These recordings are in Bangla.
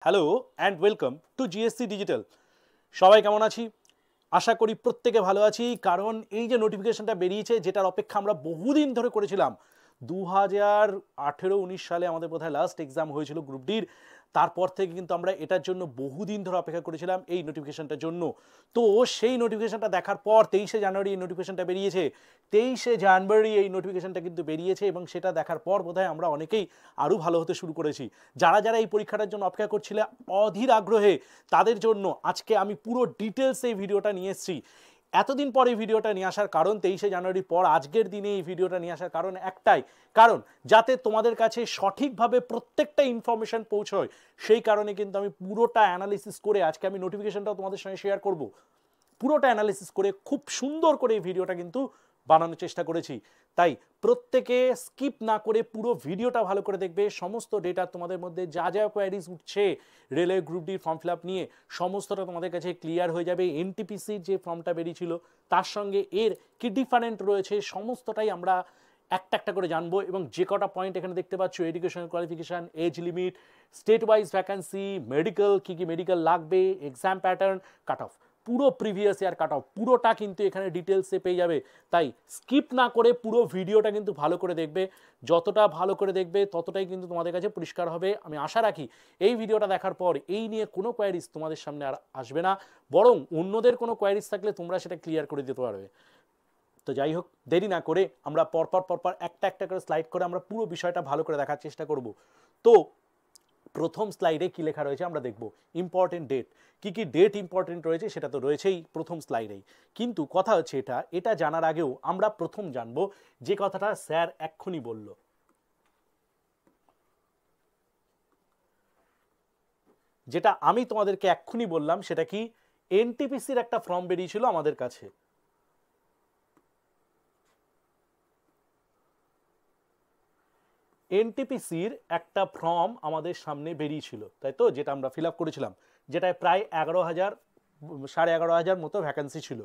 Hello and welcome to GSC digital. সবাই কেমন আছি? আশা করি প্রত্যেকে ভালো আছি, কারণ এই যে নোটিফিকেশনটা বেরিয়েছে যেটার অপেক্ষা আমরা বহুদিন ধরে করেছিলাম। 2018-19 সালে আমাদের বোধহয় লাস্ট এক্সাম হয়েছিল গ্রুপ ডির। তারপর থেকে কিন্তু আমরা এটার জন্য বহুদিন ধরে অপেক্ষা করেছিলাম এই নোটিফিকেশনটার জন্য। তো সেই নোটিফিকেশনটা দেখার পর 23শে জানুয়ারি এই নোটিফিকেশনটা বেরিয়েছে। 23শে জানুয়ারি এই নোটিফিকেশনটা কিন্তু বেরিয়েছে এবং সেটা দেখার পর বোধহয় আমরা অনেকেই আরও ভালো হতে শুরু করেছি। যারা যারা এই পরীক্ষাটার জন্য অপেক্ষা করছিলে অধীর আগ্রহে, তাদের জন্য আজকে আমি পুরো ডিটেলস এই ভিডিওটা নিয়ে এসেছি। এতদিন পর এই ভিডিওটা নিয়ে আসার কারণ, 23শে জানুয়ারির পর আজকের দিনে এই ভিডিওটা নিয়ে আসার কারণ একটাই, কারণ যাতে তোমাদের কাছে সঠিকভাবে প্রত্যেকটা ইনফরমেশন পৌঁছয়। সেই কারণে কিন্তু আমি পুরোটা অ্যানালিসিস করে আজকে আমি নোটিফিকেশনটাও তোমাদের সঙ্গে শেয়ার করব। পুরোটা অ্যানালিসিস করে খুব সুন্দর করে এই ভিডিওটা কিন্তু বানানোর চেষ্টা করেছি। তাই প্রত্যেকে স্কিপ না করে পুরো ভিডিওটা ভালো করে দেখবে। সমস্ত ডেটা তোমাদের মধ্যে যা যা কোয়ারিজ উঠছে রেলওয়ে গ্রুপ ডির ফর্ম ফিল আপ নিয়ে, সমস্তটা তোমাদের কাছে ক্লিয়ার হয়ে যাবে। এনটিপিসির যে ফর্মটা বেরিয়েছিল তার সঙ্গে এর কি ডিফারেন্ট রয়েছে, সমস্তটাই আমরা একটা একটা করে জানবো। এবং যে কটা পয়েন্ট এখানে দেখতে পাচ্ছ, education qualification, age limit, state wise vacancy, medical, কী কী মেডিকেল লাগবে, এক্সাম প্যাটার্ন, কাট অফ, পুরো প্রিভিয়াস ইয়ার কাট অফ, পুরোটা কিন্তু এখানে ডিটেলসে পেয়ে যাবে। তাই স্কিপ না করে পুরো ভিডিওটা কিন্তু ভালো করে দেখবে। যতটা ভালো করে দেখবে ততটাই কিন্তু তোমাদের কাছে পরিষ্কার হবে। আমি আশা রাখি এই ভিডিওটা দেখার পর এই নিয়ে কোনো কোয়ারিজ তোমাদের সামনে আর আসবে না, বরং অন্যদের কোনো কোয়ারিজ থাকলে তোমরা সেটা ক্লিয়ার করে দিতে পারবে। তো যাই হোক, দেরি না করে আমরা পরপর একটা একটা করে স্লাইড করে আমরা পুরো বিষয়টা ভালো করে দেখার চেষ্টা করব। তো প্রথম স্লাইডে কি লেখা রয়েছে আমরা দেখব। ইম্পর্টেন্ট ডেট, কি কি ডেট ইম্পর্টেন্ট রয়েছে সেটা তো রয়েছেই প্রথম স্লাইডেই। কিন্তু কথা হচ্ছে এটা জানার আগেও আমরা প্রথম জানবো যে কথাটা স্যার এক্ষুনি বলল। যেটা আমি তোমাদেরকে এক্ষুনি বললাম সেটা কি, এনটিপিসির একটা ফর্ম বেরিয়েছিল আমাদের কাছে। এনটিপিসির একটা ফর্ম আমাদের সামনে বেরিয়েছিল, তাই তো, যেটা আমরা ফিল আপ করেছিলাম, যেটায় প্রায় 11,000 11,500 মতো ভ্যাকান্সি ছিল।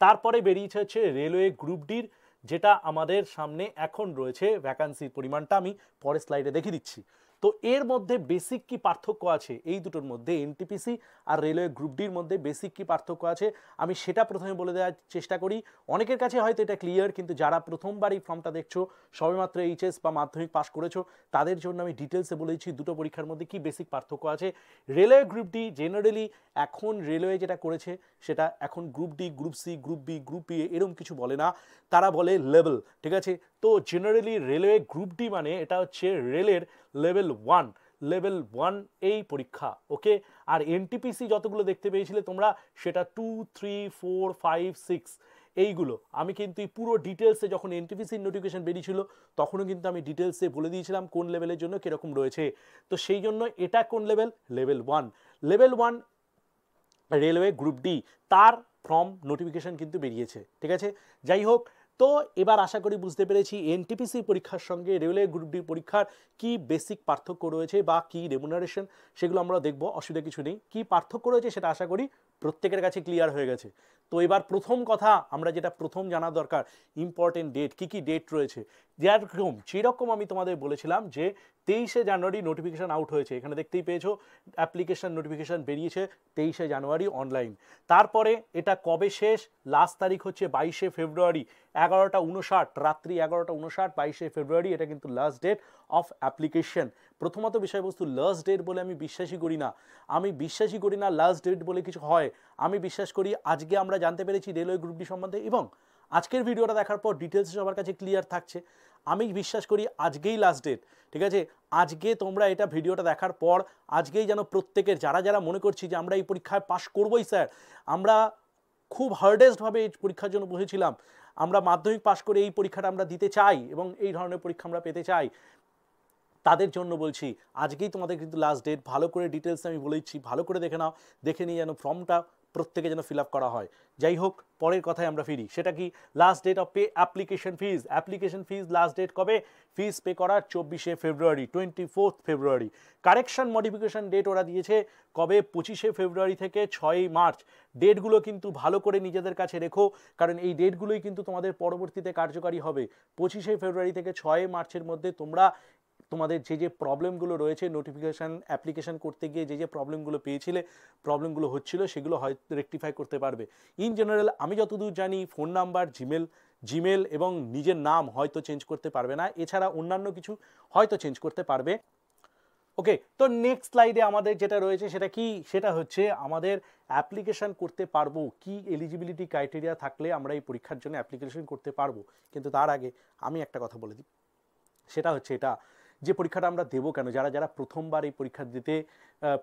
তারপরে বেরিয়েছে হচ্ছে রেলওয়ে গ্রুপ ডির, যেটা আমাদের সামনে এখন রয়েছে। ভ্যাকান্সির পরিমাণটা আমি পরের স্লাইডে দেখিয়ে দিচ্ছি। তো এর মধ্যে বেসিক কি পার্থক্য আছে এই দুটোর মধ্যে, এনটিপিসি আর রেলওয়ে গ্রুপ ডির মধ্যে বেসিক কি পার্থক্য আছে আমি সেটা প্রথমে বলে দেওয়ার চেষ্টা করি। অনেকের কাছে হয়তো এটা ক্লিয়ার, কিন্তু যারা প্রথমবার এই ফর্মটা দেখছো, সবেমাত্র এইচএস বা মাধ্যমিক পাস করেছো, তাদের জন্য আমি ডিটেলসে বলেছি দুটো পরীক্ষার মধ্যে কি বেসিক পার্থক্য আছে। রেলওয়ে গ্রুপ ডি জেনারেলি এখন রেলওয়ে যেটা করেছে সেটা এখন group D, group C, group B, group B এরকম কিছু বলে না, তারা বলে লেভেল। ঠিক আছে, তো জেনারেলি রেলওয়ে গ্রুপ ডি মানে এটা হচ্ছে রেলের লেভেল 1 এই পরীক্ষা। ওকে, আর এনটিপিসি যতগুলো দেখতে পেয়েছিলে তোমরা, সেটা 2, 3, 4, 5, 6 এইগুলো। আমি কিন্তু পুরো ডিটেলসে যখন এনটিপিসির নোটিফিকেশন বেরিয়েছিল তখনও কিন্তু আমি ডিটেলসে বলে দিয়েছিলাম কোন লেভেলের জন্য কীরকম রয়েছে। তো সেই জন্য এটা কোন level, level 1 railway group D, তার ফর্ম নোটিফিকেশন কিন্তু বেরিয়েছে। ঠিক আছে, যাই হোক, তো এবার আশা করি বুঝতে পেরেছি এনটিপিসি পরীক্ষার সঙ্গে রেলওয়ে গ্রুপ ডি পরীক্ষার কি বেসিক পার্থক্য রয়েছে বা কি রেমুনারেশন, সেগুলো আমরা দেখব, অসুবিধা কিছু নেই। কি পার্থক্য রয়েছে সেটা আশা করি প্রত্যেকের কাছে ক্লিয়ার হয়ে গেছে। তো এবার প্রথম কথা আমরা যেটা প্রথম জানা দরকার, ইম্পর্টেন্ট ডেট, কি কি ডেট রয়েছে। যেরকম আমি তোমাদের বলেছিলাম যে 23শে জানুয়ারি নোটিফিকেশান আউট হয়েছে, এখানে দেখতেই পেয়েছো অ্যাপ্লিকেশান নোটিফিকেশান বেরিয়েছে 23শে জানুয়ারি অনলাইন। তারপরে এটা কবে শেষ, লাস্ট তারিখ হচ্ছে 22শে ফেব্রুয়ারি 11টা 59, রাত্রি 11টা 59, 22শে ফেব্রুয়ারি, এটা কিন্তু লাস্ট ডেট অফ অ্যাপ্লিকেশন। প্রথমত বিষয়বস্তু লাস্ট ডেট বলে আমি বিশ্বাসই করি না লাস্ট ডেট বলে কিছু হয়। আমি বিশ্বাস করি আজকে আমরা জানতে পেরেছি রেলওয়ে গ্রুপ ডি সম্বন্ধে, এবং আজকের ভিডিওটা দেখার পর ডিটেলস সবার কাছে ক্লিয়ার থাকছে। আমি বিশ্বাস করি আজকেই লাস্ট ডেট। ঠিক আছে, আজকে তোমরা এটা ভিডিওটা দেখার পর আজকেই যেন প্রত্যেকের, যারা যারা মনে করছি যে আমরা এই পরীক্ষায় পাশ করবোই স্যার, আমরা খুব হার্ডেস্টভাবে এই পরীক্ষার জন্য বসেছিলাম, আমরা মাধ্যমিক পাশ করে এই পরীক্ষাটা আমরা দিতে চাই এবং এই ধরনের পরীক্ষা আমরা পেতে চাই, তাদের জন্য বলছি আজকেই তোমাদের কিন্তু লাস্ট ডেট। ভালো করে ডিটেলস আমি বলে দিচ্ছি, ভালো করে দেখে নাও, দেখে নিয়ে যেন ফর্মটা প্রত্যেকে যেন ফিল আপ করা হয়। যাই হোক, পরের কথায় আমরা ফিরি। সেটা কি, last date of pay application fees last date কবে, ফিজ পে করার 24শে ফেব্রুয়ারি, 24 ফেব্রুয়ারি। কারেকশন মডিফিকেশন ডেট ওরা দিয়েছে কবে, 25শে ফেব্রুয়ারি থেকে 6ই মার্চ। ডেটগুলো কিন্তু ভালো করে নিজেদের কাছে রেখো, কারণ এই ডেটগুলোই কিন্তু তোমাদের পরবর্তীতে কার্যকারী হবে। 25শে ফেব্রুয়ারি থেকে 6ই মার্চের মধ্যে তোমরা তোমাদের যে প্রবলেমগুলো রয়েছে নোটিফিকেশান অ্যাপ্লিকেশান করতে গিয়ে যে প্রবলেমগুলো পেয়েছিলে, প্রবলেমগুলো হচ্ছিল, সেগুলো হয়তো রেকটিফাই করতে পারবে। ইন জেনারেল আমি যতদূর জানি ফোন নাম্বার, জিমেল এবং নিজের নাম হয়তো চেঞ্জ করতে পারবে না, এছাড়া অন্যান্য কিছু হয়তো চেঞ্জ করতে পারবে। ওকে, তো নেক্সট স্লাইডে আমাদের যেটা রয়েছে সেটা কি, সেটা হচ্ছে আমাদের অ্যাপ্লিকেশন করতে পারবো কি, এলিজিবিলিটি ক্রাইটেরিয়া থাকলে আমরা এই পরীক্ষার জন্য অ্যাপ্লিকেশন করতে পারবো। কিন্তু তার আগে আমি একটা কথা বলে দিই, সেটা হচ্ছে এটা যে পরীক্ষাটা আমরা দেবো কেন, যারা যারা প্রথমবার এই পরীক্ষা দিতে,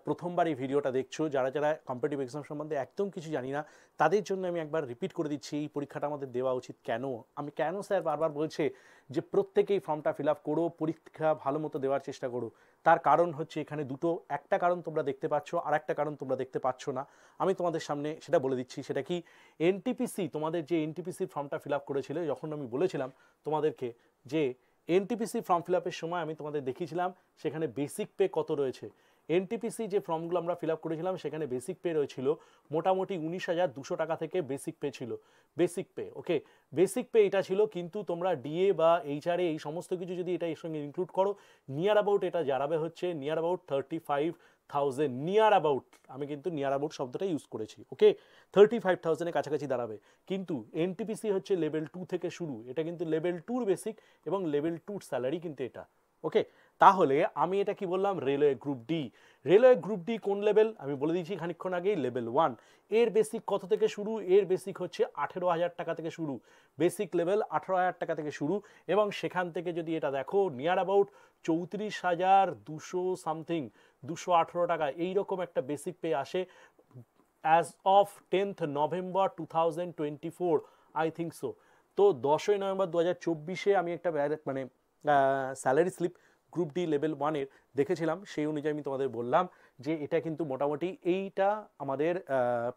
প্রথমবার এই ভিডিওটা দেখছো, যারা যারা কম্পিটিটিভ এক্সাম সম্বন্ধে একদম কিছু জানি না, তাদের জন্য আমি একবার রিপিট করে দিচ্ছি এই পরীক্ষাটা আমাদের দেওয়া উচিত কেন। আমি কেন স্যার বারবার বলছে যে প্রত্যেকেই ফর্মটা ফিল আপ করো, পরীক্ষা ভালো মতো দেওয়ার চেষ্টা করো। তার কারণ হচ্ছে এখানে দুটো, একটা কারণ তোমরা দেখতে পাচ্ছ, আর একটা কারণ তোমরা দেখতে পাচ্ছ না। আমি তোমাদের সামনে সেটা বলে দিচ্ছি। সেটা কি, এনটিপিসি, তোমাদের যে এনটিপিসির ফর্মটা ফিল আপ করেছিলে, যখন আমি বলেছিলাম তোমাদেরকে যে এনটিপিসি ফর্ম ফিল আপের সময় আমি তোমাদের দেখিয়েছিলাম সেখানে বেসিক পে কত রয়েছে। এনটিপিসি যে ফর্মগুলো আমরা ফিল আপ করেছিলাম সেখানে বেসিক পে রয়েছিল মোটামুটি 19,200 টাকা থেকে বেসিক পে ছিল, বেসিক পে। ওকে, বেসিক পে এটা ছিল, কিন্তু তোমরা ডিএ বা এইচআরএ এই সমস্ত কিছু যদি এটা এর সঙ্গে ইনক্লুড করো, নিয়ার অ্যাবাউট এটা দাঁড়াবে হচ্ছে নিয়ার অ্যাবাউট 35,000, নিয়ার অ্যাবাউট, আমি কিন্তু নিয়ার অ্যাবাউট শব্দটা ইউজ করেছি। ওকে, 35,000-এর কাছাকাছি দাঁড়াবে। কিন্তু এনটিপিসি হচ্ছে লেভেল 2 থেকে শুরু, এটা কিন্তু লেভেল 2-র বেসিক এবং লেভেল 2-র স্যালারি কিন্তু এটা। ওকে, তাহলে আমি এটা কি বললাম, railway group D. Railway group D কোন লেভেল আমি বলে দিয়েছি খানিকক্ষণ আগেই, লেভেল 1। এর বেসিক কত থেকে শুরু, এর বেসিক হচ্ছে 18,000 টাকা থেকে শুরু, বেসিক লেভেল 18,000 টাকা থেকে শুরু। এবং সেখান থেকে যদি এটা দেখো নিয়ার অ্যাবাউট 34,200 সামথিং, 218 টাকা এইরকম একটা বেসিক পে আসে as of 10th November 2024, I think so. তো 10ই নভেম্বর 2024-এ আমি একটা মানে salary slip group D level 1-এর দেখেছিলাম, সেই অনুযায়ী আমি তোমাদের বললাম যে এটা কিন্তু মোটামুটি এইটা আমাদের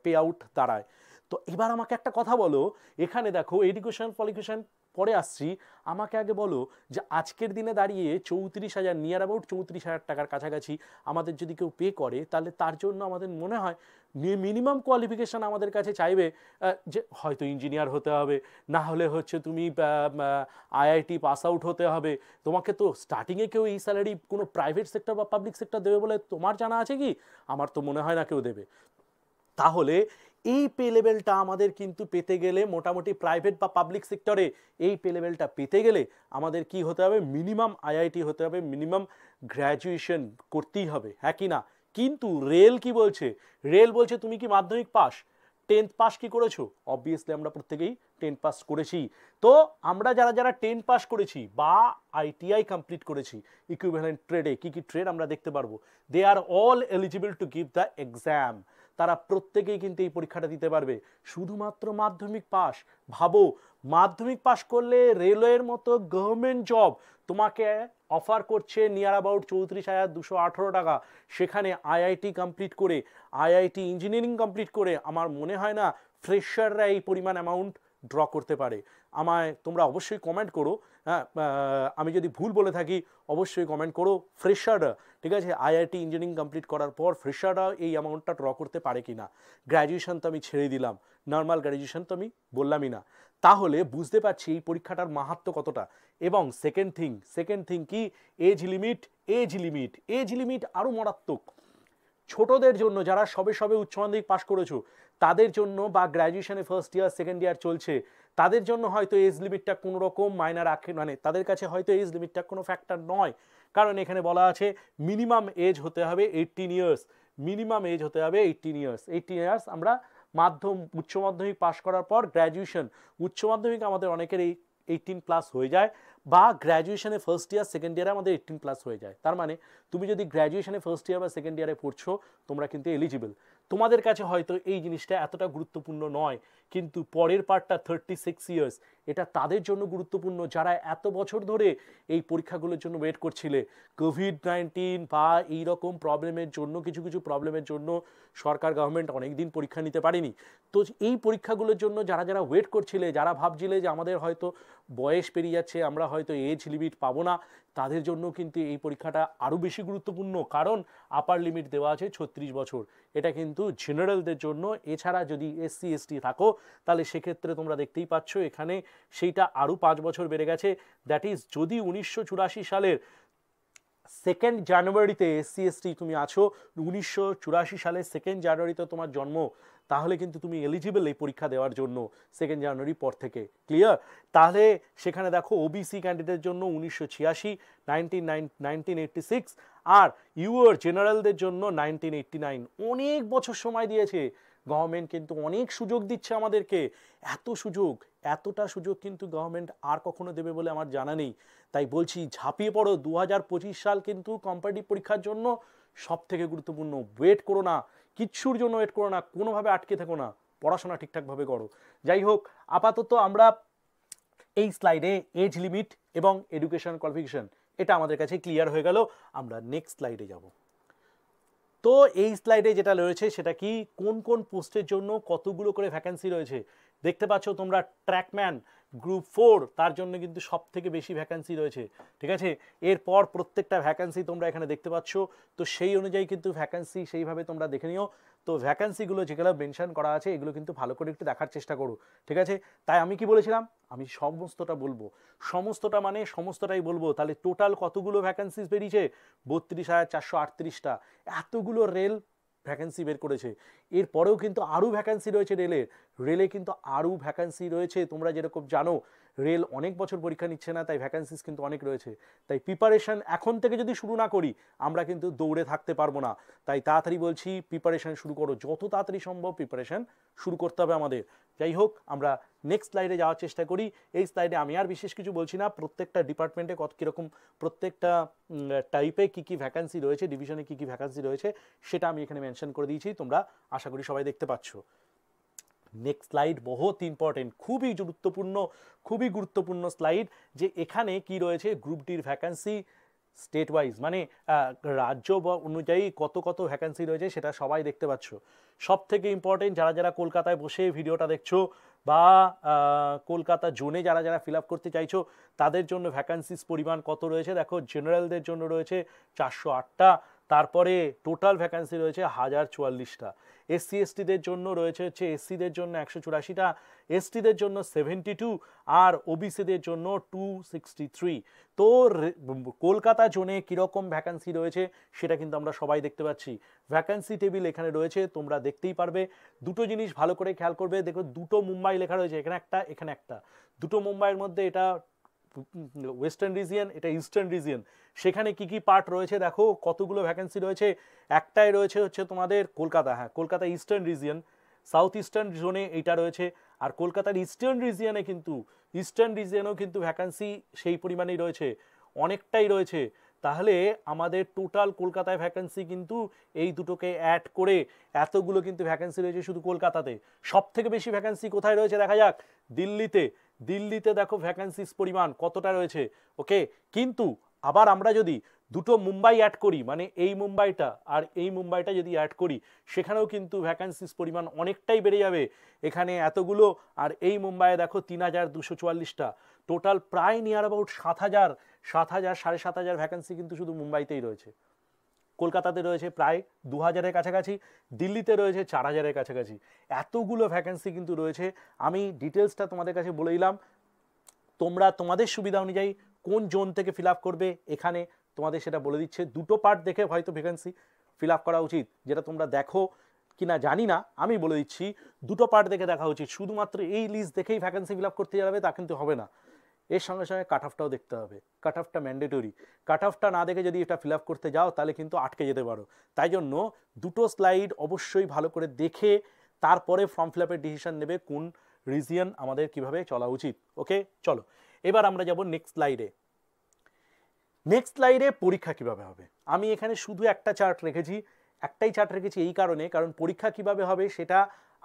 পে আউট দাঁড়ায়। তো এবার আমাকে একটা কথা বলো, এখানে দেখো এডুকেশন কোয়ালিফিকেশন পরে আসছি, আমাকে আগে বলো যে আজকের দিনে দাঁড়িয়ে 34,000, নিয়ার অ্যাবাউট 34,000 টাকার কাছাকাছি আমাদের যদি কেউ পে করে, তাহলে তার জন্য আমাদের মনে হয় মিনিমাম কোয়ালিফিকেশান আমাদের কাছে চাইবে যে হয়তো ইঞ্জিনিয়ার হতে হবে, না হলে হচ্ছে তুমি আইআইটি পাস আউট হতে হবে। তোমাকে তো স্টার্টিংয়ে কেউ এই স্যালারি কোনো প্রাইভেট সেক্টর বা পাবলিক সেক্টর দেবে বলে তোমার জানা আছে কি? আমার তো মনে হয় না কেউ দেবে। তাহলে এই পে লেভেলটা আমাদের কিন্তু পেতে গেলে, মোটামুটি প্রাইভেট বা পাবলিক সেক্টরে এই পে লেভেলটা পেতে গেলে আমাদের কি হতে হবে, মিনিমাম আইআইটি হতে হবে, মিনিমাম গ্র্যাজুয়েশন করতেই হবে, হ্যাঁ কি না? কিন্তু রেল কি বলছে, রেল বলছে তুমি কি মাধ্যমিক পাস, 10th পাস কি করেছো? অবভিয়াসলি আমরা প্রত্যেকেই 10th পাস করেছি। তো আমরা যারা যারা 10th পাস করেছি বা আইটিআই কমপ্লিট করেছি, ইকুইভ্যালেন্ট ট্রেডে কি কি ট্রেড আমরা দেখতে পারবো, they are all eligible to give the exam. তারা প্রত্যেকেই কিন্তু এই পরীক্ষাটা দিতে পারবে, শুধুমাত্র মাধ্যমিক পাস। ভাবো, মাধ্যমিক পাস করলে রেলওয়ের মতো গভর্নমেন্ট জব তোমাকে অফার করছে নিয়ার অ্যাবাউট 34,218 টাকা, সেখানে আইআইটি কমপ্লিট করে, আইআইটি ইঞ্জিনিয়ারিং কমপ্লিট করে আমার মনে হয় না ফ্রেশাররা এই পরিমাণ অ্যামাউন্ট ড্র করতে পারে। আমায় তোমরা অবশ্যই কমেন্ট করো, হ্যাঁ, আমি যদি ভুল বলে থাকি অবশ্যই কমেন্ট করো। ফ্রেশাররা, ঠিক আছে, আইআইটি ইঞ্জিনিয়ারিং কমপ্লিট করার পর ফ্রেশাররা এই অ্যামাউন্টটা ড্র করতে পারে কি না? গ্র্যাজুয়েশন তো আমি ছেড়ে দিলাম, নর্মাল গ্র্যাজুয়েশন তো আমি বললামই না। তাহলে বুঝতে পারছি এই পরীক্ষাটার মাহাত্ম্য কতটা। এবং সেকেন্ড থিং কি, এজ লিমিট আরও মারাত্মক। ছোটদের জন্য, যারা সবে সবে উচ্চ মাধ্যমিক পাস করেছো তাদের জন্য, বা গ্র্যাজুয়েশনে ফার্স্ট ইয়ার সেকেন্ড ইয়ার চলছে, তাদের জন্য হয়তো এজ লিমিটটা কোনো রকম মায়না রাখে, মানে তাদের কাছে হয়তো এজ লিমিটটা কোনো ফ্যাক্টর নয়। কারণ এখানে বলা আছে মিনিমাম এজ হতে হবে 18 ইয়ার্স, মিনিমাম এজ হতে হবে 18 ইয়ার্স। আমরা উচ্চ মাধ্যমিক পাস করার পর গ্র্যাজুয়েশন, উচ্চ মাধ্যমিক আমাদের অনেকের 18 প্লাস হয়ে যায়, বা গ্র্যাজুয়েশনে ফার্স্ট ইয়ার সেকেন্ড ইয়ারে আমাদের 18 প্লাস হয়ে যায়। তার মানে তুমি যদি গ্র্যাজুয়েশনে ফার্স্ট ইয়ার বা সেকেন্ড ইয়ারে পড়ছো, তোমরা কিন্তু এলিজিবল। তোমাদের কাছে হয়তো এই জিনিসটা এতটা গুরুত্বপূর্ণ নয়, কিন্তু পরের পার্টটা 36 ইয়ার্স, এটা তাদের জন্য গুরুত্বপূর্ণ যারা এত বছর ধরে এই পরীক্ষাগুলোর জন্য ওয়েট করছিলে। কোভিড-19 বা এইরকম প্রবলেমের জন্য, কিছু কিছু প্রবলেমের জন্য সরকার গভর্নমেন্ট অনেক দিন পরীক্ষা নিতে পারেনি। তো এই পরীক্ষাগুলোর জন্য যারা যারা ওয়েট করছিলে, যারা ভাবছিলে যে আমাদের হয়তো বয়স পেরিয়ে যাচ্ছে, আমরা হয়তো এজ লিমিট পাবো না, তাদের জন্য কিন্তু এই পরীক্ষাটা আরও বেশি গুরুত্বপূর্ণ। কারণ আপার লিমিট দেওয়া আছে 36 বছর, এটা কিন্তু জেনারেলদের জন্য। এছাড়া যদি SC ST থাকো তাহলে সেক্ষেত্রে তোমরা দেখতেই পাচ্ছ এখানে সেইটা আরও 5 বছর বেড়ে গেছে। দ্যাট ইজ, যদি 1984 সালের 2 জানুয়ারিতে এসসি এসটি তুমি আছো, 1984 সালে 2 জানুয়ারিতে তোমার জন্ম, তাহলে কিন্তু তুমি এলিজিবল এই পরীক্ষা দেওয়ার জন্য 2 জানুয়ারি পর থেকে। ক্লিয়ার? তাহলে সেখানে দেখো ওবিসি ক্যান্ডিডেটের জন্য 1986, 1986, আর ইউআর জেনারেলদের জন্য 1989। অনেক বছর সময় দিয়েছে গভর্নমেন্ট, কিন্তু অনেক সুযোগ দিচ্ছে আমাদেরকে। এত সুযোগ, এতটা সুযোগ কিন্তু গভর্নমেন্ট আর কখনো দেবে বলে আমার জানা নেই। তাই বলছি ঝাঁপিয়ে পড়ো। 2025 সাল কিন্তু কম্পারেটিভ পরীক্ষার জন্য সব থেকে গুরুত্বপূর্ণ। ওয়েট করো না, কিচ্ছুর জন্য ওয়েট করো না, কোনোভাবে আটকে থেকো না, পড়াশোনা ঠিকঠাকভাবে করো। যাই হোক, আপাতত আমরা এই স্লাইডে এজ লিমিট এবং এডুকেশন কোয়ালিফিকেশন এটা আমাদের কাছে ক্লিয়ার হয়ে গেল। আমরা নেক্সট স্লাইডে যাব। তো এই স্লাইডে যেটা রয়েছে সেটা কি, কোন কোন পোস্টের জন্য কতগুলো করে ভ্যাকেন্সি রয়েছে দেখতে পাচ্ছ তোমরা। ট্র্যাকম্যান গ্রুপ 4 তার জন্য কিন্তু সব থেকে বেশি ভ্যাকেন্সি রয়েছে, ঠিক আছে। এরপর প্রত্যেকটা ভ্যাকেন্সি তোমরা এখানে দেখতে পাচ্ছ, তো সেই অনুযায়ী কিন্তু ভ্যাকেন্সি সেইভাবে তোমরা দেখে নিও। তো ভ্যাকেন্সিগুলো যেগুলো মেনশন করা আছে এগুলো কিন্তু ভালো করে একটু দেখার চেষ্টা করো, ঠিক আছে। তাই আমি কি বলেছিলাম, আমি সমস্তটা বলবো, সমস্তটা মানে সমস্তটাই বলবো। তাহলে টোটাল কতগুলো ভ্যাকেন্সিস বেরিয়েছে, 32,438টা। এতগুলো রেল ভ্যাকেন্সি বের করেছে। এরপরেও কিন্তু আরও ভ্যাকেন্সি রয়েছে রেলে কিন্তু আরও ভ্যাকেন্সি রয়েছে। তোমরা যেরকম জানো রেল অনেক বছর পরীক্ষা নিচ্ছে না, তাই ভ্যাকেন্সিস কিন্তু অনেক রয়েছে। তাই প্রিপারেশন এখন থেকে যদি শুরু না করি আমরা কিন্তু দৌড়ে থাকতে পারবো না। তাই তাড়াতাড়ি বলছি প্রিপারেশন শুরু করো, যত তাড়াতাড়ি সম্ভব প্রিপারেশন শুরু করতে হবে আমাদের। যাই হোক, আমরা নেক্সট স্লাইডে যাওয়ার চেষ্টা করি। এই স্লাইডে আমি আর বিশেষ কিছু বলছি না, প্রত্যেকটা ডিপার্টমেন্টে কত কীরকম, প্রত্যেকটা টাইপে কী কী ভ্যাকেন্সি রয়েছে, ডিভিশনে কী কী ভ্যাকেন্সি রয়েছে সেটা আমি এখানে মেনশন করে দিয়েছি, তোমরা আশা করি সবাই দেখতে পাচ্ছ। নেক্সট স্লাইড বহুত ইম্পর্টেন্ট, খুবই গুরুত্বপূর্ণ স্লাইড, যে এখানে কি রয়েছে গ্রুপ ডির ভ্যাকেন্সি স্টেট ওয়াইজ, মানে রাজ্য বা অনুযায়ী কত কত ভ্যাকেন্সি রয়েছে সেটা সবাই দেখতে পাচ্ছ। সব থেকে ইম্পর্টেন্ট, যারা যারা কলকাতায় বসে ভিডিওটা দেখছো বা কলকাতা জোনে যারা যারা ফিল আপ করতে চাইছো তাদের জন্য ভ্যাকেন্সিস পরিমাণ কত রয়েছে দেখো। জেনারেলদের জন্য রয়েছে 408টা, তারপরে টোটাল ভ্যাকেন্সি রয়েছে 1044টা। এসসি এসটিদের জন্য রয়েছে হচ্ছে এসসিদের জন্য 184টা, এসটিদের জন্য 72, আর ওবিসিদের জন্য 263। তো কলকাতা জোনে কীরকম ভ্যাকেন্সি রয়েছে সেটা কিন্তু আমরা সবাই দেখতে পাচ্ছি। ভ্যাকেন্সি টেবিল এখানে রয়েছে, তোমরা দেখতেই পারবে। দুটো জিনিস ভালো করে খেয়াল করবে, দেখো দুটো মুম্বাই লেখা রয়েছে, এখানে একটা এখানে একটা। দুটো মুম্বাইয়ের মধ্যে এটা ওয়েস্টার্ন রিজিয়ন, এটা ইস্টার্ন রিজিয়ন। সেখানে কি কি পার্ট রয়েছে দেখো, কতগুলো ভ্যাকেন্সি রয়েছে। একটাই রয়েছে হচ্ছে তোমাদের কলকাতা, হ্যাঁ Kolkata eastern region, south eastern জোনে এইটা রয়েছে। আর কলকাতার ইস্টার্ন রিজিয়নে কিন্তু ইস্টার্ন রিজিয়নেও কিন্তু ভ্যাকেন্সি সেই পরিমাণেই রয়েছে, অনেকটাই রয়েছে। তাহলে আমাদের টোটাল কলকাতায় ভ্যাকেন্সি কিন্তু এই দুটোকে অ্যাড করে এতগুলো কিন্তু ভ্যাকেন্সি রয়েছে শুধু কলকাতাতে। সব থেকে বেশি ভ্যাকেন্সি কোথায় রয়েছে দেখা যাক, দিল্লিতে দেখো ভ্যাকেন্সিস পরিমাণ কতটা রয়েছে, ওকে। কিন্তু আবার আমরা যদি দুটো মুম্বাই অ্যাড করি, মানে এই মুম্বাইটা আর এই মুম্বাইটা যদি অ্যাড করি, সেখানেও কিন্তু ভ্যাকেন্সিস পরিমাণ অনেকটাই বেড়ে যাবে। এখানে এতগুলো, আর এই মুম্বাইয়ে দেখো 3244টা। টোটাল প্রায় নিয়ার অ্যাবাউট 7000, 7,000 ভ্যাকেন্সি কিন্তু শুধু মুম্বাইতেই রয়েছে। কলকাতাতে রয়েছে প্রায় 2000-এর কাছাকাছি, দিল্লিতে রয়েছে 4000-এর কাছাকাছি। এতগুলো ভ্যাকেন্সি কিন্তু রয়েছে। আমি ডিটেলসটা তোমাদের কাছে বলে দিলাম, তোমরা তোমাদের সুবিধা অনুযায়ী কোন জোন থেকে ফিল আপ করবে এখানে তোমাদের সেটা বলে দিচ্ছে। দুটো পার্ট দেখে হয়তো ভ্যাকেন্সি ফিল আপ করা উচিত, যেটা তোমরা দেখো কিনা জানি না, আমি বলে দিচ্ছি দুটো পার্ট দেখে দেখা উচিত। শুধুমাত্র এই লিস্ট দেখেই ভ্যাকেন্সি ফিল আপ করতে যাবে তা কিন্তু হবে না, এর সঙ্গে সঙ্গে কাট অফটাও দেখতে হবে। কাট অফটা ম্যান্ডেটরি, কাট অফটা না দেখে যদি এটা ফিল আপ করতে যাও তাহলে কিন্তু আটকে যেতে পারো। তাই জন্য দুটো স্লাইড অবশ্যই ভালো করে দেখে তারপরে ফর্ম ফিল আপের ডিসিশন নেবে কোন রিজিয়ন আমাদের কিভাবে চলা উচিত, ওকে। চলো এবার আমরা যাব নেক্সট স্লাইডে। নেক্সট স্লাইডে পরীক্ষা কিভাবে হবে। আমি এখানে শুধু একটা চার্ট রেখেছি, একটাই চার্ট রেখেছি এই কারণ পরীক্ষা কিভাবে হবে সেটা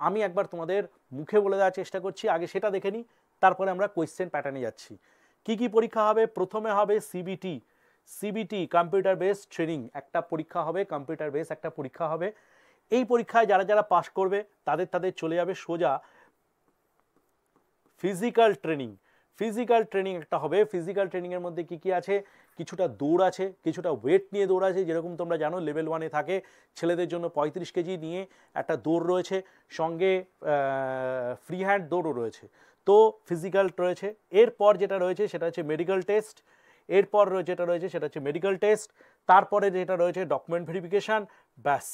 আমি একবার তোমাদের মুখে বলে দেওয়ার চেষ্টা করছি। আগে সেটা দেখে নিই, তারপরে আমরা কোয়েশ্চেন প্যাটার্নে যাচ্ছি। কি কি পরীক্ষা হবে, প্রথমে হবে সিবিটি কম্পিউটার বেসড ট্রেনিং একটা পরীক্ষা হবে, কম্পিউটার বেস একটা পরীক্ষা হবে। এই পরীক্ষায় যারা যারা পাস করবে তাদের চলে যাবে সোজা ফিজিক্যাল ট্রেনিং একটা হবে। ফিজিক্যাল ট্রেনিংয়ের মধ্যে কি কি আছে, কিছুটা দৌড় আছে, কিছুটা ওয়েট নিয়ে দৌড় আছে, যেরকম তোমরা জানো লেভেল 1-এ থাকে। ছেলেদের জন্য 35 কেজি নিয়ে একটা দৌড় রয়েছে, সঙ্গে ফ্রি হ্যান্ড দৌড়ও রয়েছে। তো ফিজিক্যাল রয়েছে। এরপর যেটা রয়েছে সেটা হচ্ছে মেডিকেল টেস্ট। এরপর যেটা রয়েছে সেটা হচ্ছে মেডিকেল টেস্ট, তারপরে যেটা রয়েছে ডকুমেন্ট ভেরিফিকেশান। ব্যাস,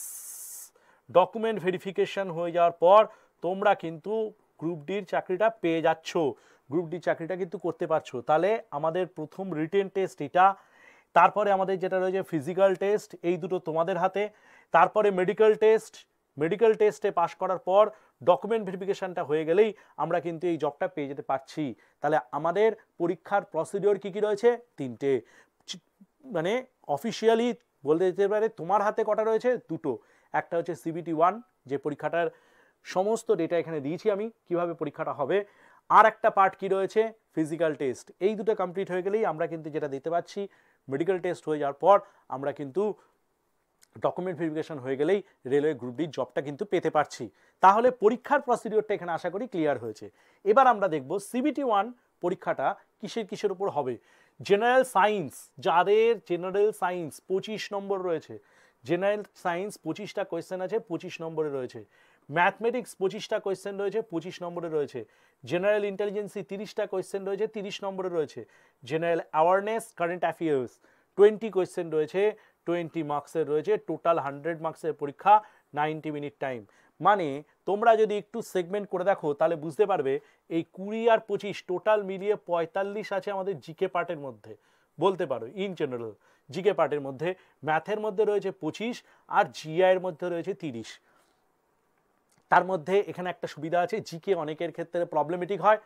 ডকুমেন্ট ভেরিফিকেশান হয়ে যাওয়ার পর তোমরা কিন্তু গ্রুপ ডির চাকরিটা পেয়ে যাচ্ছ, গ্রুপ ডি চাকরিটা কিন্তু করতে পারছো। তাহলে আমাদের প্রথম রিটেন টেস্ট এটা, তারপরে আমাদের যেটা রয়েছে ফিজিক্যাল টেস্ট, এই দুটো তোমাদের হাতে, তারপরে মেডিকেল টেস্ট, মেডিকেল টেস্টে পাশ করার পর ডকুমেন্ট ভেরিফিকেশানটা হয়ে গেলেই আমরা কিন্তু এই জবটা পেয়ে যেতে পারছি। তাহলে আমাদের পরীক্ষার প্রসিডিওর কী কী রয়েছে? 3টে। মানে অফিসিয়ালি বলতে যেতে পারে তোমার হাতে কটা রয়েছে? 2টো। একটা হচ্ছে CBT 1, যে পরীক্ষাটার সমস্ত ডেটা এখানে দিয়েছি আমি কিভাবে পরীক্ষাটা হবে। আর একটা পার্ট কি রয়েছে? Physical test. এই দুটো কমপ্লিট হয়ে গেলেই আমরা কিন্তু যেটা দিতে পারছি, মেডিকেল টেস্ট হয়ে যাওয়ার পর আমরা কিন্তু ডকুমেন্ট ভেরিফিকেশন হয়ে গেলেই রেলওয়ে গ্রুপ ডির জবটা কিন্তু পেতে পারছি। তাহলে পরীক্ষার প্রসিডিওরটা এখানে আশা করি ক্লিয়ার হয়েছে। এবার আমরা দেখব CBT 1 পরীক্ষাটা কিসের উপর হবে। জেনারেল সায়েন্স, যাদের জেনারেল সায়েন্স 25 নম্বর রয়েছে, জেনারেল সায়েন্স 25টা কোয়েশ্চেন আছে, 25 নম্বরে রয়েছে। ম্যাথমেটিক্স 25টা কোয়েশ্চেন রয়েছে, 25 নম্বরে রয়েছে। জেনারেল ইন্টেলিজেন্সি 30টা কোয়েশ্চেন রয়েছে, 30 নম্বরে রয়েছে। General awareness, current affairs 20 question রয়েছে, 20 মার্কসের রয়েছে। টোটাল 100 মার্কসের পরীক্ষা, 90 মিনিট টাইম। মানে তোমরা যদি একটু সেগমেন্ট করে দেখো তাহলে বুঝতে পারবে এই 20 আর 25 টোটাল মিলিয়ে 45 আছে আমাদের জিকে পার্টের মধ্যে, বলতে পারো ইন জেনারেল জিকে পার্টের মধ্যে। ম্যাথের মধ্যে রয়েছে 25 আর জিআই এর মধ্যে রয়েছে 30। তার মধ্যে এখানে একটা সুবিধা আছে, জিকে অনেকের ক্ষেত্রে প্রবলেমেটিক হয়,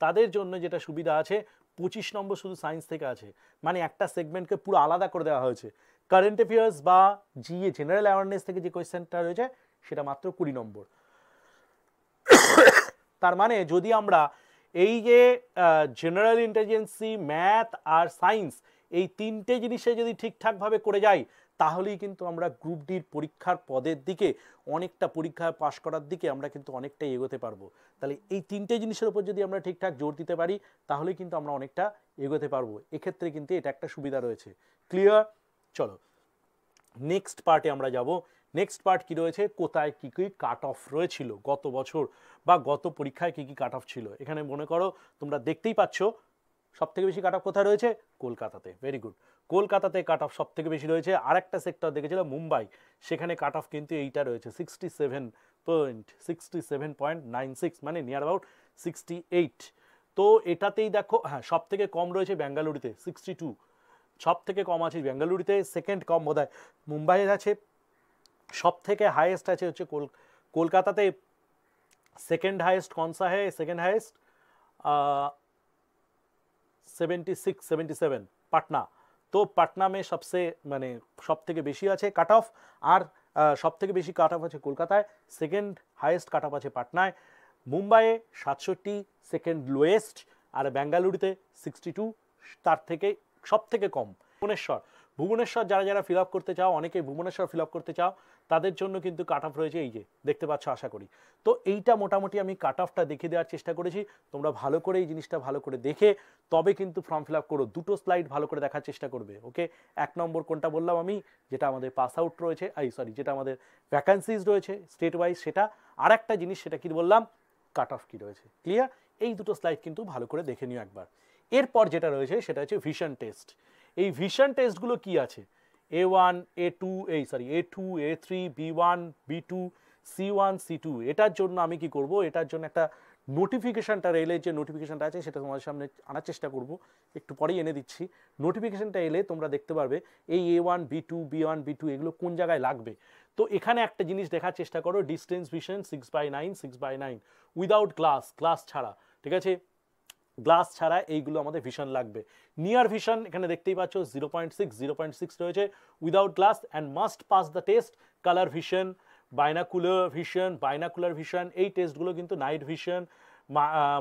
তাদের জন্য যেটা সুবিধা আছে 25 নম্বর শুধু সায়েন্স থেকে আছে, মানে একটা সেগমেন্টকে পুরো আলাদা করে দেওয়া হয়েছে। কারেন্ট অ্যাফেয়ার্স বা জিএ জেনারেল অ্যাওয়ারনেস থেকে যে কোয়েশ্চেনটা রয়েছে সেটা মাত্র 20 নম্বর। তার মানে যদি আমরা এই যে জেনারেল ইন্টেলিজেন্সি, ম্যাথ আর সায়েন্স, এই 3টে জিনিসে যদি ঠিকঠাকভাবে করে যাই তাহলেই কিন্তু আমরা গ্রুপ ডির পরীক্ষার পদের দিকে, অনেকটা পরীক্ষা পাশ করার দিকে আমরা কিন্তু অনেকটাই এগোতে পারবো। তাহলে এই 3টে জিনিসের উপর যদি আমরা ঠিকঠাক জোর দিতে পারি তাহলে কিন্তু আমরা অনেকটা এগোতে পারবো। এক্ষেত্রে কিন্তু এটা একটা সুবিধা রয়েছে। ক্লিয়ার? চলো নেক্সট পার্টে আমরা যাব। নেক্সট পার্ট কি রয়েছে, কোথায় কি কি কাট অফ রয়েছিল গত বছর বা গত পরীক্ষায় কি কি কাট অফ ছিল। এখানে মনে করো তোমরা দেখতেই পাচ্ছ সব থেকে বেশি কাট অফ কোথায় রয়েছে? কলকাতাতে। ভেরি গুড, কলকাতাতে কাট অফ সব থেকে বেশি রয়েছে। আর একটা সেক্টর দেখেছিল মুম্বাই, সেখানে কাট অফ কিন্তু এইটা রয়েছে 67.96, মানে নিয়ার অ্যাবাউট 68। তো এটাতেই দেখো, হ্যাঁ সব থেকে কম রয়েছে বেঙ্গালুরুতে 62, সব থেকে কম আছে বেঙ্গালুরুতে। সেকেন্ড কম বোধহয় মুম্বাইয়ের আছে, সব থেকে হাইয়েস্ট আছে হচ্ছে কলকাতাতে। सेकंड हाईएस्ट कौन सा है? Second highest 76 77 Patna. तो पटना में सबसे মানে সব থেকে বেশি আছে কাট অফ, আর সব থেকে বেশি কাট অফ আছে কলকাতায়, সেকেন্ড হাইয়েস্ট কাট অফ আছে পাটনায়। মুম্বাইয়ে 67 সেকেন্ড লোয়েস্ট, আর বেঙ্গালুরুতে 62 তার থেকে সব থেকে কম। ভুবনেশ্বর যারা যারা ফিল আপ করতে চাও, অনেকে ভুবনেশ্বর ফিল আপ করতে চাও, তাদের জন্য কিন্তু কাট অফ রয়েছে, এই যে দেখতে পাচ্ছ আশা করি। তো এইটা মোটামুটি আমি কাট অফটা দেখিয়ে দেওয়ার চেষ্টা করেছি। তোমরা ভালো করে এই জিনিসটা ভালো করে দেখে তবে কিন্তু ফর্ম ফিল আপ করো। দুটো স্লাইড ভালো করে দেখার চেষ্টা করবে। ওকে, 1 নম্বর কোনটা বললাম আমি, যেটা আমাদের পাস আউট রয়েছে, যেটা আমাদের ভ্যাকান্সিজ রয়েছে স্টেট ওয়াইজ সেটা। আর একটা জিনিস সেটা কি বললাম, কাট অফ কি রয়েছে। ক্লিয়ার? এই দুটো স্লাইড কিন্তু ভালো করে দেখে নিও একবার। এরপর যেটা রয়েছে সেটা হচ্ছে ভিশন টেস্ট। এই ভিশন টেস্টগুলো কি আছে, A1 A2 A2 A3 B1 B2 C1 C2। এটার জন্য আমি কি করব, এটার জন্য একটা নোটিফিকেশনটা, রেলের যে নোটিফিকেশনটা আছে সেটা তোমাদের সামনে আনার চেষ্টা করব, একটু পরেই এনে দিচ্ছি। নোটিফিকেশনটা এলে তোমরা দেখতে পারবে এই A1 B2 B1 B2 এগুলো কোন জায়গায় লাগবে। তো এখানে একটা জিনিস দেখার চেষ্টা করো, ডিস্টেন্স ভিশন 6/9 6/9 উইদাউট গ্লাস ছাড়া, ঠিক আছে, গ্লাস ছাড়া এইগুলো আমাদের ভিশন লাগবে। নিয়ার ভিশন এখানে দেখতেই পাচ্ছ 0.6 রয়েছে without glass, and must pass the test. Colour vision, binocular vision এই টেস্টগুলো কিন্তু, নাইট ভিশন,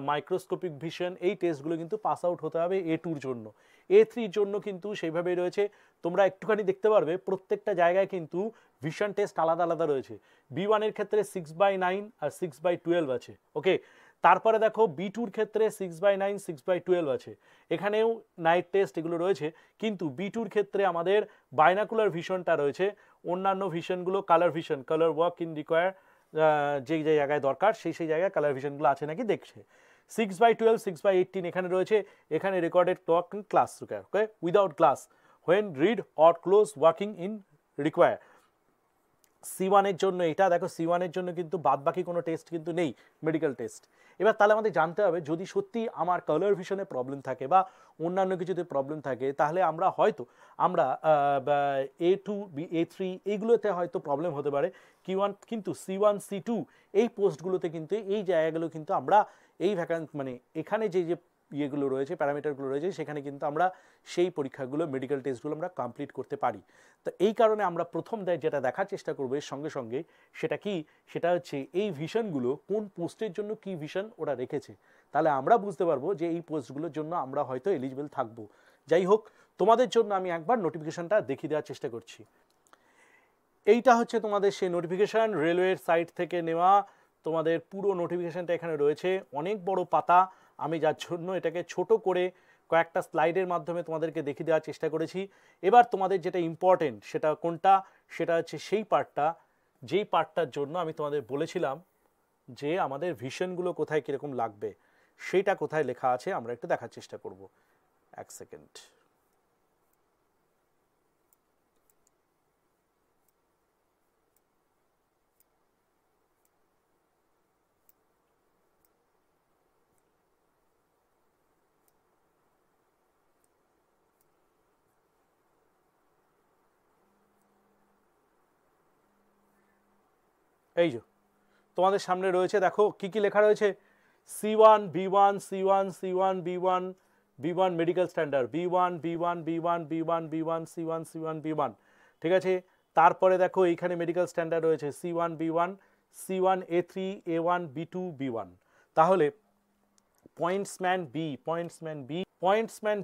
মাইক্রোস্কোপিক ভিশন এই টেস্টগুলো কিন্তু পাস আউট হতে হবে A2-র জন্য। A3-র জন্য কিন্তু সেইভাবেই রয়েছে। তোমরা একটুখানি দেখতে পারবে প্রত্যেকটা জায়গায় কিন্তু ভিশন টেস্ট আলাদা আলাদা রয়েছে। B1-এর ক্ষেত্রে 6/9 আর 6/12 আছে। ওকে, তারপরে দেখো B2-র ক্ষেত্রে 6/9 6/12 আছে। এখানেও নাইট টেস্ট এগুলো রয়েছে, কিন্তু B2-র ক্ষেত্রে আমাদের বাইনাকুলার ভিশনটা রয়েছে। অন্যান্য ভিশনগুলো colour vision, colour work in require, যে জায়গায় দরকার সেই জায়গায় কালার ভিশনগুলো আছে নাকি দেখছে। 6/12, 6/18 এখানে রয়েছে, এখানে recorded class okay without class when read or close working in require. C1 এর জন্য এটা দেখো, C1 এর জন্য কিন্তু বাদ বাকি কোনো টেস্ট কিন্তু নেই, মেডিকেল টেস্ট। এবার তাহলে আমাদের জানতে হবে যদি সত্যি আমার কালার ভিশনে প্রবলেম থাকে বা অন্যান্য কিছুতে প্রবলেম থাকে, তাহলে আমরা হয়তো আমরা A2 A3 এইগুলোতে হয়তো প্রবলেম হতে পারে Q1, কিন্তু C1 C2 এই পোস্টগুলোতে কিন্তু এই জায়গাগুলো কিন্তু আমরা এই মানে এখানে যে যে ইয়েগুলো রয়েছে, প্যারামিটারগুলো রয়েছে, সেখানে কিন্তু আমরা সেই পরীক্ষাগুলো, মেডিকেল টেস্টগুলো আমরা কমপ্লিট করতে পারি। তো এই কারণে আমরা প্রথম যেটা দেখার চেষ্টা করবো এর সঙ্গে সঙ্গে সেটা কি, সেটা হচ্ছে এই ভিশনগুলো কোন পোস্টের জন্য কি ভিশন ওরা রেখেছে, তাহলে আমরা বুঝতে পারবো যে এই পোস্টগুলোর জন্য আমরা হয়তো এলিজিবল থাকবো। যাই হোক, তোমাদের জন্য আমি একবার নোটিফিকেশনটা দেখিয়ে দেওয়ার চেষ্টা করছি। এইটা হচ্ছে তোমাদের সেই নোটিফিকেশান, রেলওয়ের সাইট থেকে নেওয়া তোমাদের পুরো নোটিফিকেশানটা এখানে রয়েছে, অনেক বড় পাতা। আমি যার জন্য এটাকে ছোট করে কয়েকটা স্লাইডের মাধ্যমে তোমাদেরকে দেখিয়ে দেওয়ার চেষ্টা করেছি। এবার তোমাদের যেটা ইম্পর্টেন্ট সেটা কোনটা, সেটা হচ্ছে সেই পার্টটা, যেই পার্টটার জন্য আমি তোমাদের বলেছিলাম যে আমাদের ভিশনগুলো কোথায় কীরকম লাগবে, সেইটা কোথায় লেখা আছে আমরা একটু দেখার চেষ্টা করব। এক সেকেন্ড। এই যে তোমাদের সামনে রয়েছে, দেখো কি কি লেখা রয়েছে। C1 B1 C1 C1 B1 B1 medical standard B1 B1 B1 B1 B1 C1 C1 B1, ঠিক আছে। তারপরে দেখো এইখানে মেডিকেল স্ট্যান্ডার্ড রয়েছে C1 B1 C1 A3 A1 B2 B1। তাহলে পয়েন্টসম্যান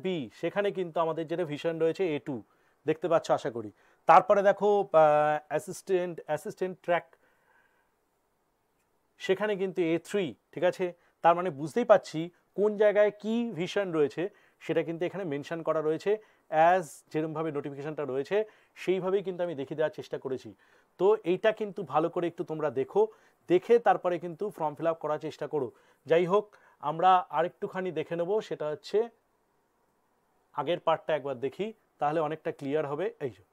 বি সেখানে কিন্তু আমাদের যেটা ভিশন রয়েছে A2, দেখতে পাচ্ছ আশা করি। তারপরে দেখো অ্যাসিস্ট্যান্ট ট্র্যাক, সেখানে কিন্তু A3, ঠিক আছে। তার মানে বুঝতেই পাচ্ছি কোন জায়গায় কি ভিশন রয়েছে সেটা কিন্তু এখানে মেনশন করা রয়েছে, অ্যাজ যেরকমভাবে নোটিফিকেশনটা রয়েছে সেইভাবেই কিন্তু আমি দেখিয়ে দেওয়ার চেষ্টা করেছি। তো এইটা কিন্তু ভালো করে একটু তোমরা দেখে তারপরে কিন্তু ফর্ম ফিল আপ করার চেষ্টা করো। যাই হোক, আমরা আরেকটুখানি দেখে নেব, সেটা হচ্ছে আগের পার্টটা একবার দেখি, তাহলে অনেকটা ক্লিয়ার হবে। এই যে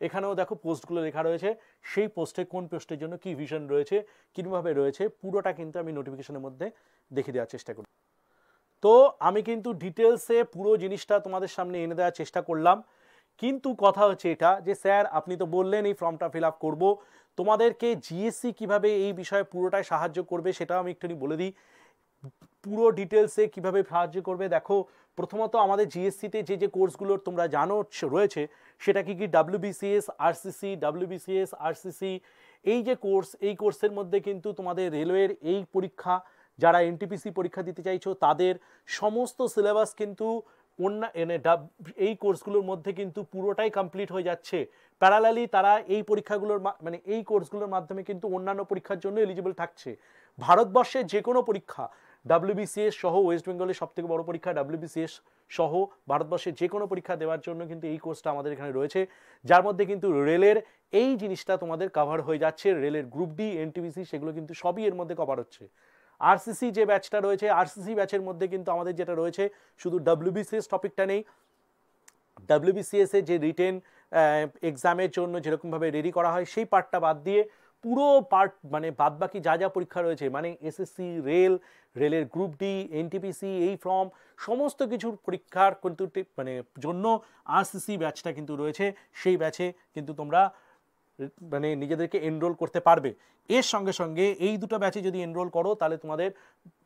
এখানেও দেখো পোস্টগুলো লেখা রয়েছে, সেই পোস্টে কোন পোস্টের জন্য কি ভিশন রয়েছে, কীভাবে রয়েছে, পুরোটা কিন্তু আমি নোটিফিকেশনের মধ্যে দেখিয়ে দেওয়ার চেষ্টা করি। তো আমি কিন্তু ডিটেলসে পুরো জিনিসটা তোমাদের সামনে এনে দেওয়ার চেষ্টা করলাম, কিন্তু কথা হচ্ছে এটা যে স্যার আপনি তো বললেন এই ফর্মটা ফিল আপ করবো, তোমাদেরকে জিএসসি কিভাবে এই বিষয়ে পুরোটাই সাহায্য করবে সেটাও আমি একটুখানি বলে দিই। পুরো ডিটেলসে কিভাবে সাহায্য করবে, দেখো প্রথমত আমাদের জিএসসিতে যে যে কোর্সগুলো তোমরা জানো রয়েছে, সেটা কি WBCS RCC এই যে কোর্স, এই কোর্সের মধ্যে কিন্তু তোমাদের রেলওয়ের এই পরীক্ষা, যারা এনটিপিসি পরীক্ষা দিতে চাইছো তাদের সমস্ত সিলেবাস কিন্তু এই কোর্সগুলোর মধ্যে কিন্তু পুরোটাই কমপ্লিট হয়ে যাচ্ছে। প্যারালালি তারা এই পরীক্ষাগুলোর মানে এই কোর্সগুলোর মাধ্যমে কিন্তু অন্যান্য পরীক্ষার জন্য এলিজিবল থাকছে। ভারতবর্ষের যে কোনো পরীক্ষা, WBCS সহ, ওয়েস্ট বেঙ্গলের সবথেকে বড় পরীক্ষা WBCS সহ ভারতবর্ষের যে কোনো পরীক্ষা দেওয়ার জন্য কিন্তু এই কোর্সটা আমাদের এখানে রয়েছে, যার মধ্যে কিন্তু রেলের এই জিনিসটা তোমাদের কভার হয়ে যাচ্ছে। রেলের গ্রুপ ডি, এনটিপিসি সেগুলো কিন্তু সবই এর মধ্যে কভার হচ্ছে। আরসিসি যে ব্যাচটা রয়েছে, আরসিসি ব্যাচের মধ্যে কিন্তু আমাদের যেটা রয়েছে শুধু WBCS টপিকটা নেই, WBCS এর যে রিটেন এক্সামের জন্য যেরকমভাবে রেডি করা হয় সেই পার্টটা বাদ দিয়ে পুরো পার্ট, মানে বাদ বাকি যা যা পরীক্ষা রয়েছে, মানে এসএসসি, রেলের গ্রুপ ডি, এনটিপিসি, এই ফর্ম সমস্ত কিছুর পরীক্ষার কিন্তু মানে জন্য আরসিসি ব্যাচটা কিন্তু রয়েছে। সেই ব্যাচে কিন্তু তোমরা মানে নিজেদেরকে এনরোল করতে পারবে। এর সঙ্গে সঙ্গে এই দুটো ব্যাচে যদি এনরোল করো তাহলে তোমাদের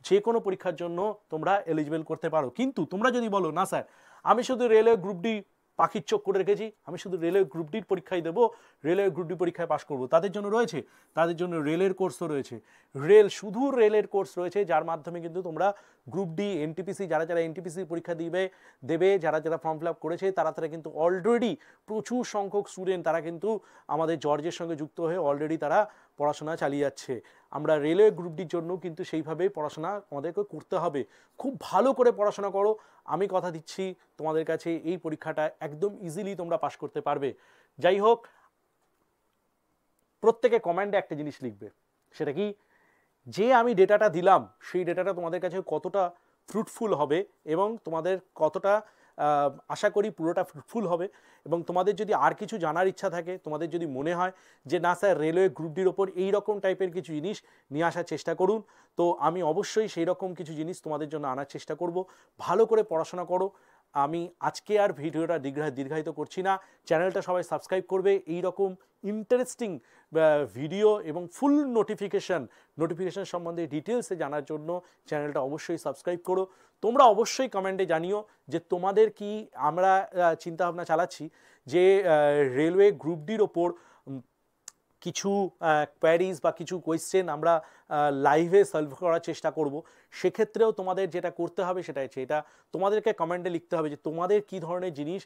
যে কোনো পরীক্ষার জন্য তোমরা এলিজিবল করতে পারো। কিন্তু তোমরা যদি বলো না স্যার আমি শুধু রেলওয়ে গ্রুপ ডি পাখির চোখ করে রেখেছি, আমি শুধু রেলওয়ে গ্রুপ ডির পরীক্ষায় দেবো, রেলওয়ে গ্রুপ ডি পরীক্ষায় পাশ করবো, তাদের জন্য রয়েছে, তাদের জন্য রেলের কোর্সও রয়েছে। শুধু রেলের কোর্স রয়েছে, যার মাধ্যমে কিন্তু তোমরা গ্রুপ ডি, এনটিপিসি, যারা এনটিপিসি পরীক্ষা দেবে, যারা ফর্ম ফিল আপ করেছে তারা কিন্তু অলরেডি প্রচুর সংখ্যক স্টুডেন্ট তারা কিন্তু আমাদের জর্জের সঙ্গে যুক্ত হয়ে অলরেডি তারা পড়াশোনা চালিয়ে যাচ্ছে। আমরা রেলওয়ে গ্রুপ ডির জন্য কিন্তু সেইভাবে পড়াশোনা আমাদেরকে করতে হবে। খুব ভালো করে পড়াশোনা করো, আমি কথা দিচ্ছি তোমাদের কাছে এই পরীক্ষাটা একদম ইজিলি তোমরা পাশ করতে পারবে। যাই হোক, প্রত্যেকে কমেন্টে একটা জিনিস লিখবে, সেটা কি যে আমি ডেটাটা দিলাম সেই ডেটাটা তোমাদের কাছে কতটা ফ্রুটফুল হবে এবং তোমাদের কতটা আশা করি পুরোটা ফ্রুটফুল হবে। এবং তোমাদের যদি আর কিছু জানার ইচ্ছা থাকে, তোমাদের যদি মনে হয় যে না স্যার রেলওয়ে গ্রুপ ডির ওপর এই রকম টাইপের কিছু জিনিস নিয়ে আসার চেষ্টা করুন, তো আমি অবশ্যই সেই রকম কিছু জিনিস তোমাদের জন্য আনার চেষ্টা করব। ভালো করে পড়াশোনা করো। আমি আজকে আর ভিডিওটা দীর্ঘায়িত করছি না। চ্যানেলটা সবাই সাবস্ক্রাইব করবে এই রকম ইন্টারেস্টিং ভিডিও এবং ফুল নোটিফিকেশন সম্বন্ধে ডিটেলসে জানার জন্য চ্যানেলটা অবশ্যই সাবস্ক্রাইব করো। তোমরা অবশ্যই কমেন্টে জানিও যে তোমাদের কি, আমরা চিন্তাভাবনা চালাচ্ছি যে রেলওয়ে গ্রুপ ডির ওপর কিছু কোয়ারিজ বা কিছু কোয়েশ্চেন আমরা লাইভে সলভ করার চেষ্টা করব। সেক্ষেত্রেও তোমাদের যেটা করতে হবে সেটা হচ্ছে এটা তোমাদেরকে কমেন্টে লিখতে হবে যে তোমাদের কী ধরনের জিনিস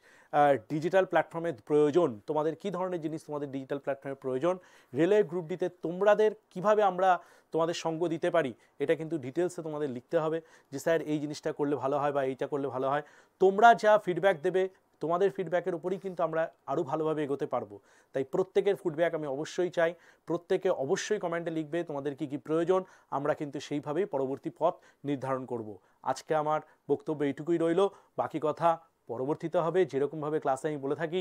ডিজিটাল প্ল্যাটফর্মের প্রয়োজন, তোমাদের কী ধরনের জিনিস তোমাদের ডিজিটাল প্ল্যাটফর্মের প্রয়োজন। রেলওয়ে গ্রুপ ডিতে তোমাদের কীভাবে আমরা তোমাদের সঙ্গ দিতে পারি এটা কিন্তু ডিটেলসে তোমাদের লিখতে হবে যে স্যার এই জিনিসটা করলে ভালো হয় বা এইটা করলে ভালো হয়। তোমরা যা ফিডব্যাক দেবে তোমাদের ফিডব্যাকের উপরেই কিন্তু আমরা আরও ভালোভাবে এগোতে পারবো। তাই প্রত্যেকের ফিডব্যাক আমি অবশ্যই চাই। প্রত্যেকে অবশ্যই কমেন্টে লিখবে তোমাদের কী কী প্রয়োজন, আমরা কিন্তু সেইভাবেই পরবর্তী পথ নির্ধারণ করব। আজকে আমার বক্তব্য এইটুকুই রইল, বাকি কথা পরবর্তীতে হবে। যেরকমভাবে ক্লাসে আমি বলে থাকি